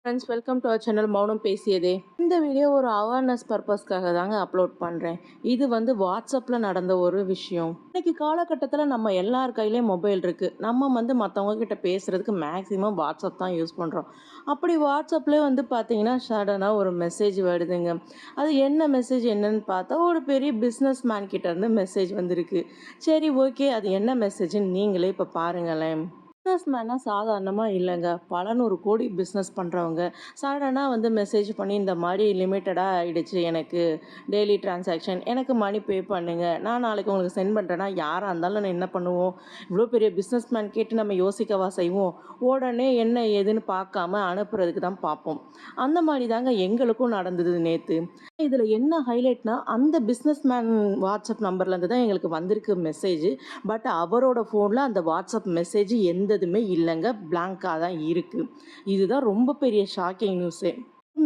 Friends, welcome to our channel Mounam Pesiyadhe. இந்த video ஒரு awareness பர்பஸ்க்காக தாங்க அப்லோட் பண்ணுறேன். இது வாட்ஸ்அப்பில் நடந்த ஒரு விஷயம். இன்னைக்கு காலகட்டத்தில் நம்ம எல்லார் கையிலையும் மொபைல் இருக்குது. நம்ம மற்றவங்க கிட்ட பேசுகிறதுக்கு மேக்ஸிமம் வாட்ஸ்அப் தான் யூஸ் பண்ணுறோம். அப்படி வாட்ஸ்அப்லேயே பார்த்தீங்கன்னா சடனாக ஒரு மெசேஜ் வருதுங்க. அது என்ன மெசேஜ் என்னன்னு பார்த்தா ஒரு பெரிய பிஸ்னஸ் மேன் கிட்ட இருந்து மெசேஜ் வந்திருக்கு. சரி, ஓகே, அது என்ன மெசேஜ்ன்னு நீங்களே இப்போ பாருங்களேன். பிஸ்னஸ் மேனா சாதாரணமாக இல்லைங்க, பல நூறு கோடி பிஸ்னஸ் பண்ணுறவங்க சடனாக மெசேஜ் பண்ணி இந்த மாதிரி லிமிட்டடாக ஆகிடுச்சு எனக்கு டெய்லி டிரான்சாக்ஷன், எனக்கு மணி பே பண்ணுங்கள், நான் நாளைக்கு உங்களுக்கு சென்ட் பண்ணுறேன்னா யாராக இருந்தாலும் நான் என்ன பண்ணுவோம்? இவ்வளோ பெரிய பிஸ்னஸ் மேன் கேட்டு நம்ம யோசிக்கவா செய்வோம்? உடனே என்ன ஏதுன்னு பார்க்காம அனுப்புறதுக்கு தான் பார்ப்போம். அந்த மாதிரி தாங்க எங்களுக்கும் நடந்தது நேற்று. இதில் என்ன ஹைலைட்னா, அந்த பிஸ்னஸ் மேன் வாட்ஸ்அப் நம்பர்லேருந்து தான் எங்களுக்கு வந்திருக்கு மெசேஜ். பட் அவரோட ஃபோனில் அந்த வாட்ஸ்அப் மெசேஜ் எந்ததுமே இல்லைங்க, பிளாங்காக தான் இருக்குது. இதுதான் ரொம்ப பெரிய ஷாக்கிங் நியூஸே.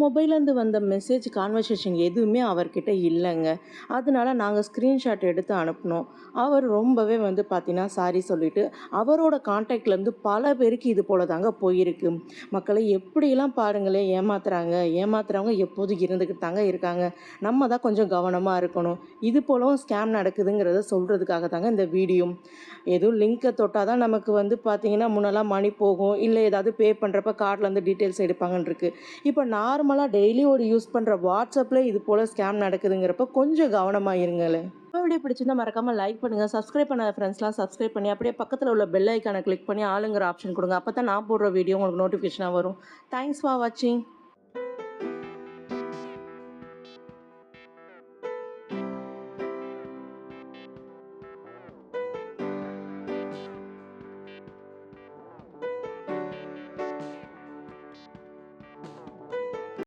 மொபைல்லேருந்து வந்த மெசேஜ் கான்வர்சேஷன் எதுவுமே அவர்கிட்ட இல்லைங்க. அதனால நாங்கள் ஸ்க்ரீன்ஷாட் எடுத்து அனுப்பினோம். அவர் ரொம்பவே பார்த்தீங்கன்னா சாரி சொல்லிவிட்டு அவரோட கான்டாக்ட்லேருந்து பல பேருக்கு இது போல தாங்க போயிருக்கு. மக்களை எப்படிலாம் பாருங்களேன் ஏமாத்துறாங்க. ஏமாத்துறவங்க எப்போதும் இருந்துக்கிட்டு தாங்க இருக்காங்க. நம்ம தான் கொஞ்சம் கவனமாக இருக்கணும். இது போலவும் ஸ்கேம் நடக்குதுங்கிறத சொல்கிறதுக்காக தாங்க இந்த வீடியோ. எதுவும் லிங்க்கை தொட்டால் தான் நமக்கு பார்த்தீங்கன்னா முன்னெல்லாம் மணி போகும், இல்லை ஏதாவது பே பண்ணுறப்ப கார்ட்லேருந்து டீட்டெயில்ஸ் எடுப்பாங்கன்னு இருக்குது. இப்போ நார்மலாக டெய்லி ஒரு யூஸ் பண்ணுற வாட்ஸ்அப்பில் இது போல் ஸ்கேம் நடக்குதுங்கிறப்ப கொஞ்சம் கவனமாக இருங்களேன். வீடியோ பிடிச்சிருந்தா மறக்காமல் லைக் பண்ணுங்கள். சப்ஸ்கிரைப் பண்ணாத ஃப்ரெண்ட்ஸ்லாம் சப்ஸ்கிரைப் பண்ணி அப்படியே பக்கத்தில் உள்ள பெல் ஐக்கானை கிளிக் பண்ணி ஆளுங்கிற ஆப்ஷன் கொடுங்க. அப்போ தான் நான் போடுற வீடியோ உங்களுக்கு நோட்டிஃபிகேஷனாக வரும். தேங்க்ஸ் ஃபார் வாட்சிங்.